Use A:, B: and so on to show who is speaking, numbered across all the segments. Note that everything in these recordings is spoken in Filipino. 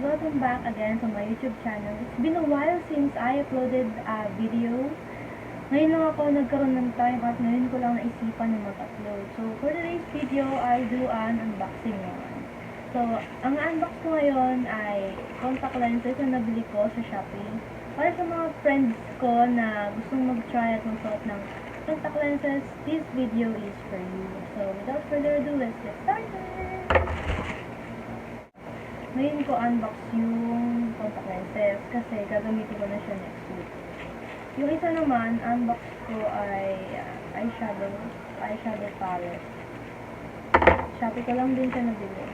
A: welcome back again to my YouTube channel. It's been a while since I uploaded a video. Ngayon lang ako nagkaroon ng time at ngayon ko lang naisipan na mag-upload. So, for today's video, I'll do an unboxing naman. So, ang unbox ko ngayon ay contact lenses na nabili ko sa Shopee. Para sa mga friends ko na gustong mag-try at mag-suot ng contact lenses, this video is for you. So, without further ado, let's get started! Ngayon ko unbox yung contact lenses kasi gagamitin ko na siya next week. Yung isa naman, unbox ko ay eyeshadow palette. Shopee ko lang din siya nabili.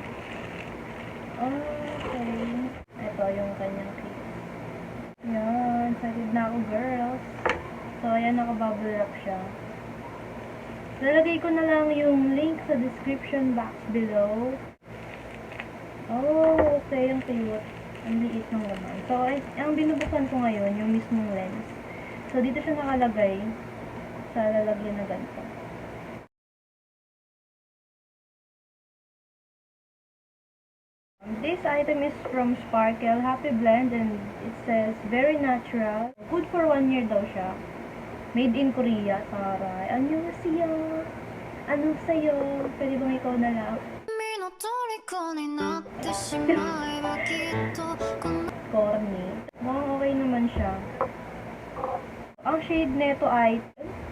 A: Okay. Ito yung kanyang case. Yan. Excited na ako, girls. So, ayan, nakabubble wrap siya. Lalagay ko na lang yung link sa description box below. Oh, okay. Ang cute. Ang liit ng laman. So, ang binubuksan ko ngayon, yung mismong lens. So, dito siya nakalagay sa lalagyan na ganito. This item is from Sparkle Happy Blend and it says very natural. Good for 1 year daw siya. Made in Korea. Taray. Annyeonghaseyo. Ano sa'yo? Pwede bang ikaw na lang? Corny. Mukhang okay naman siya. Ang shade nito ay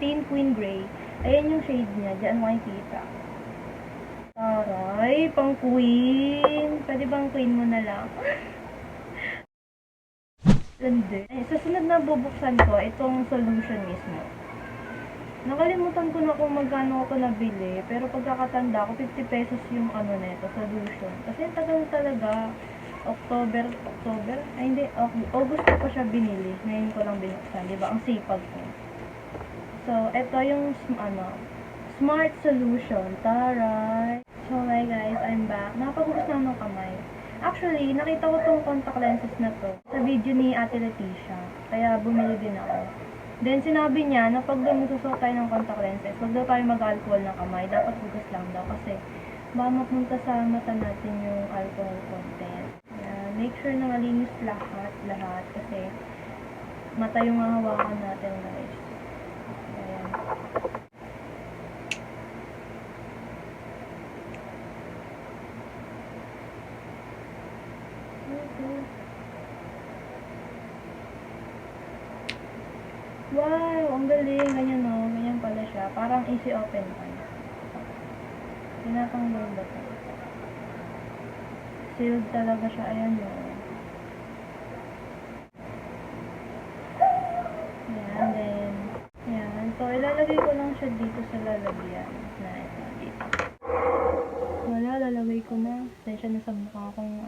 A: Teen Queen Gray. Ayan yung shade niya. Diyan mo makikita. Taray, pang queen. Pwede bang queen mo na lang? Ganda. Sa sunod na bubuksan ko, itong solution mismo. Nakalimutan ko na kung magkano ako nabili. Pero pagkakatanda ko, 50 pesos yung ano nito, solution. Kasi tagal talaga. October? Ay hindi, August ko pa siya binili. Ngayon ko lang binuksan, di ba? Ang sipag ko. So, ito yung Smart Solution. Taray! So, hi guys, I'm back. Nakapaghugas na ng kamay. Actually, nakita ko tong contact lenses na to sa video ni Ate Leticia. Kaya bumili din ako. Then, sinabi niya na pag magsusuot tayo ng contact lenses, wag daw tayo mag-alcohol ng kamay. Dapat hugas lang daw kasi baka mapunta sa mata natin yung alcohol content. Make sure na malinis lahat kasi mata yung hahawakan natin, guys. Ayan. Wow! Ang galing! Ganyan o. Ganyan pala siya. Parang easy open pa. Tinatanggal ba ito? Sealed talaga siya. Ayan o. Ayan. Then, ayan. So, ilalagay ko lang siya dito sa lalagyan. Na ito. Dito. Wala, lalagay ko na. Sensya na sa mukha akong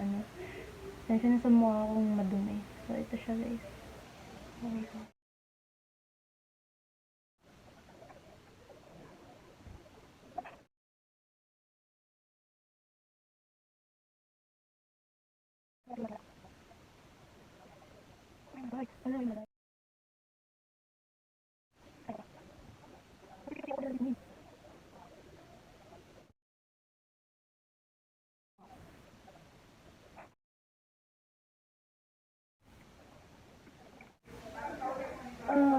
A: Sensya na sa mukha akong madumi. So, ito siya, guys. Okay ko.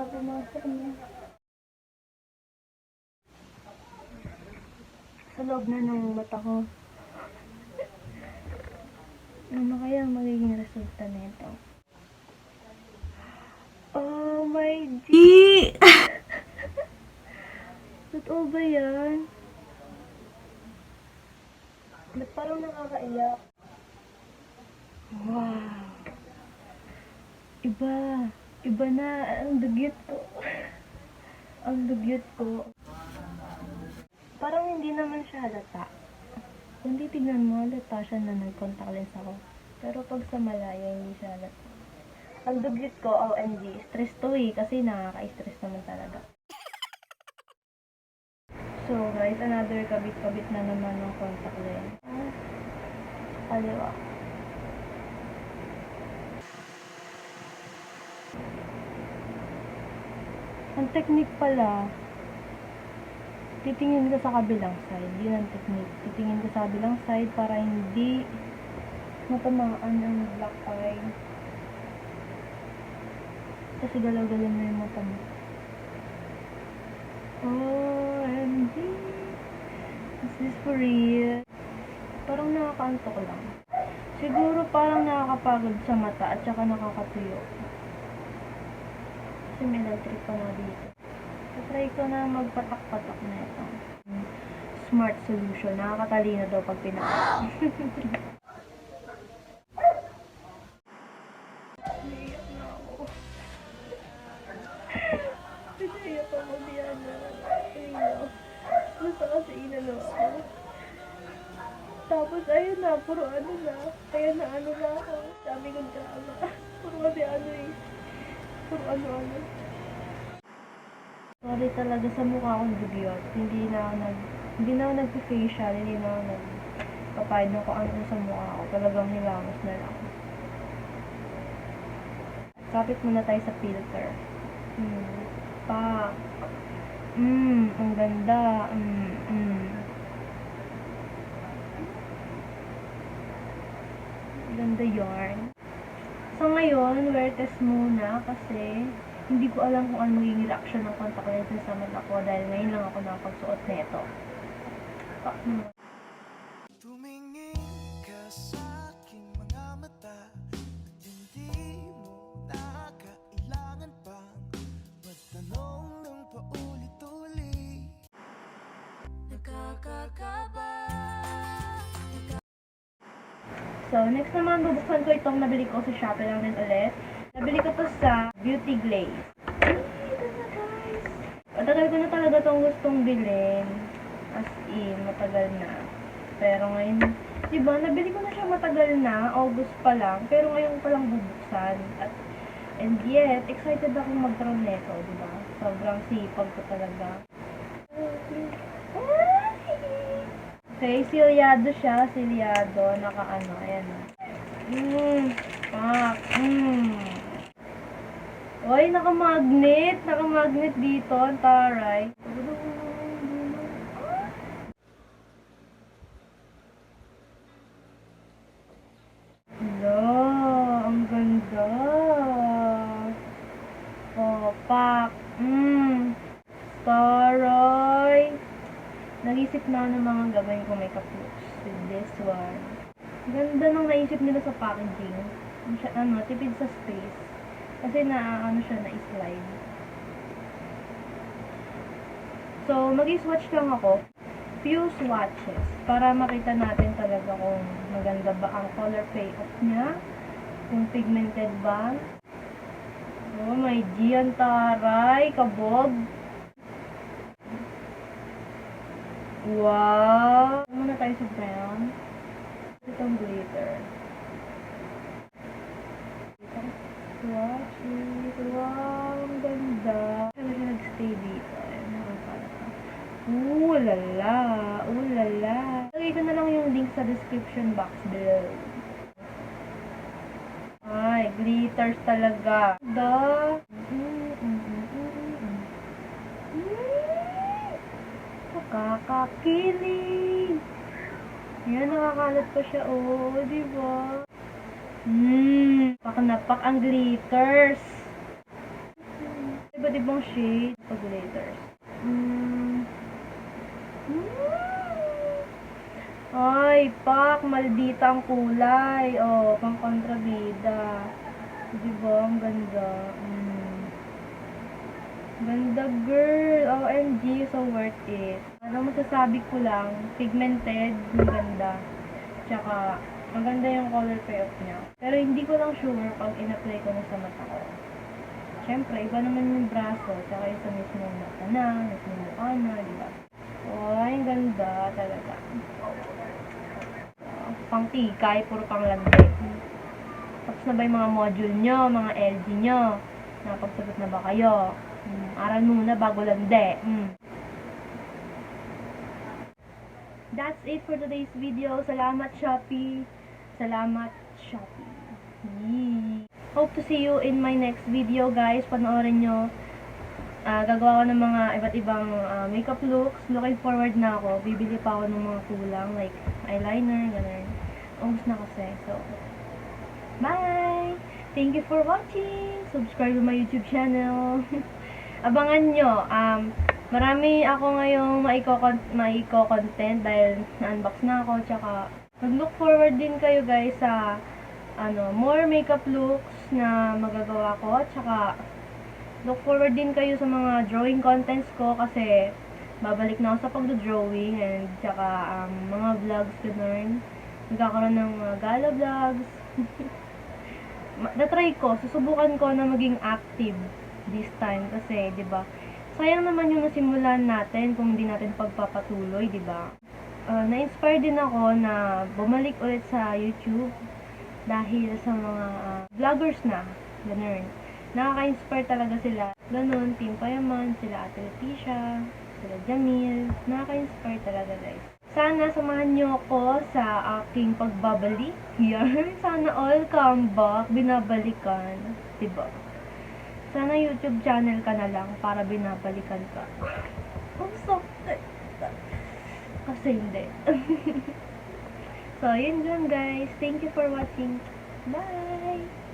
A: Pumasok na. Sa loob na ng mata ko. Ano kaya magiging resulta nito? Oh my G! Totoo ba yan? Parang nakakaiyak. Wow! Iba na. Ang dugyot ko. Ang dugyot ko. Parang hindi naman siya halata. Kung titignan mo, halata siya na nag-contact lens ako. Pero pag sa malaya, hindi siya halata. Ang dugyot ko, OMG, stress to kasi nakaka-stress naman talaga. So guys, another kabit-kabit na naman ng contact lens. Kaliwa. Ang technique pala, titingin ka sa kabilang side. Yun ang technique. Titingin ka sa kabilang side para hindi matamaan ang black eye. Kasi galaw-galaw na yung mata mo. OMG! Is this for real? Parang nakakaantok lang. Siguro parang nakakapagod sa mata at saka nakakatuyo. Kasi may electric pa na dito. Try ko na magpatak-patak na ito. Smart solution. Nakakatalino daw pag pinatak. Naiyak na ako. Naiyak ako, Diana. Naiyak. Basta kasi inano ako. Tapos ayun na, puro ano na. Kaya na ano na ako. Sabi ko drama. Puro kasi ano eh. Puro ano-ano. Sorry talaga sa mukha akong dugyot. Hindi na ako nag-facial, hindi na ako nagpapahid ng kung ano sa mukha ko. Talagang hilamos na lang. Kapit muna tayo sa filter. Ang ganda. Ganda yarn. So ngayon, wear test muna kasi hindi ko alam kung ano magiging reaction ng contact lenses sa mata ko dahil ngayon lang ako nakapagsuot nito.
B: Tumingin ka sa aking mga mata at hindi mo na kailangan pang magtanong ng paulit-ulit. Nakakakaba.
A: So, next naman, bubuksan ko itong nabili ko sa Shopee lang din ulit. Nabili ko to sa Beauty Glazed. Ay, ito na guys! Matagal ko na talaga itong gustong bilhin. As in, matagal na. Pero ngayon, diba, nabili ko na siya matagal na. August pa lang. Pero ngayon pa lang bubuksan. And yet, excited akong magkaroon nito, diba? Sobrang sipag ko talaga. Okay, silyado siya. Silyado. Naka-ano. Ayan o. Uy, naka-magnet. Naka-magnet dito. Ang taray. Hello. Ang ganda. Oh, pak. Taray. Nag-isip na ako ng mga gagawin ko makeup looks with this one. Ganda nung naisip nila sa packaging. Tipid sa space. Kasi ano siya, na-slide. So, mag-swatch lang ako. Few swatches. Para makita natin talaga kung maganda ba ang color payoff niya. Kung pigmented ba. Oh my G, ang taray. Kabog. Wow! Muna tayo sa brown. Itong glitter. Swatch it. Wow! Ang ganda. Ano siya nag-stay dito? Ayan, nakakala ka. Lala! Lala! Lagay ko na lang yung link sa description box below. Ay, glitters talaga. Kakakilig! Yan, nakakalat pa siya. Oh, diba? Pak na pak ang glitters. Iba dibang shade pag glitters. Ay, pak! Maldita ang kulay. Oh, pang kontrabida. Diba? Ang ganda. Ganda girl! OMG, so worth it. Ano masasabi ko lang, pigmented, maganda. Tsaka, maganda yung color payoff niya. Pero hindi ko lang sure pag in-apply ko na sa mata ko. Siyempre, iba naman yung braso, tsaka yung sa mismong mata na, mismong mukha na, diba? Oh, ang ganda talaga. Pang tikay, puro pang landi. Tapos na ba yung mga module nyo, mga LG nyo? Napagsagot na ba kayo? Aral muna bago landi. That's it for today's video. Salamat Shopee. Salamat Shopee. Yee. Hope to see you in my next video guys. Panoorin nyo. Gagawa ko ng mga iba't ibang makeup looks. Looking forward na ako. Bibili pa ako ng mga kulang like eyeliner, ganun. Ubus na kasi. So, Bye! Thank you for watching! Subscribe to my YouTube channel. Abangan nyo. Marami ako ngayong maiko-content dahil na-unbox na ako. Tsaka, mag-look forward din kayo guys sa more makeup looks na magagawa ko. Tsaka, look forward din kayo sa mga drawing contents ko kasi babalik na ako sa pagdo-drawing and tsaka mga vlogs ganun. Magkakaroon ng mga gala vlogs. Na-try ko, susubukan ko na maging active this time kasi, 'di ba? Sayang naman yung nasimulan natin kung hindi natin pagpapatuloy, 'di ba? Na-inspire din ako na bumalik ulit sa YouTube dahil sa mga vloggers na, ganun. Nakaka-inspire talaga sila. Ganun, Team Payaman, sila Ate Leticia, sila Jamil. Nakaka-inspire talaga guys. Sana samahan niyo ako sa aking pagbabalik. Yan. Sana all come back, binabalikan. Diba? Sana YouTube channel ka na lang para binabalikan ka. Ang sakit. Kasi hindi. So, yun lang guys. Thank you for watching. Bye!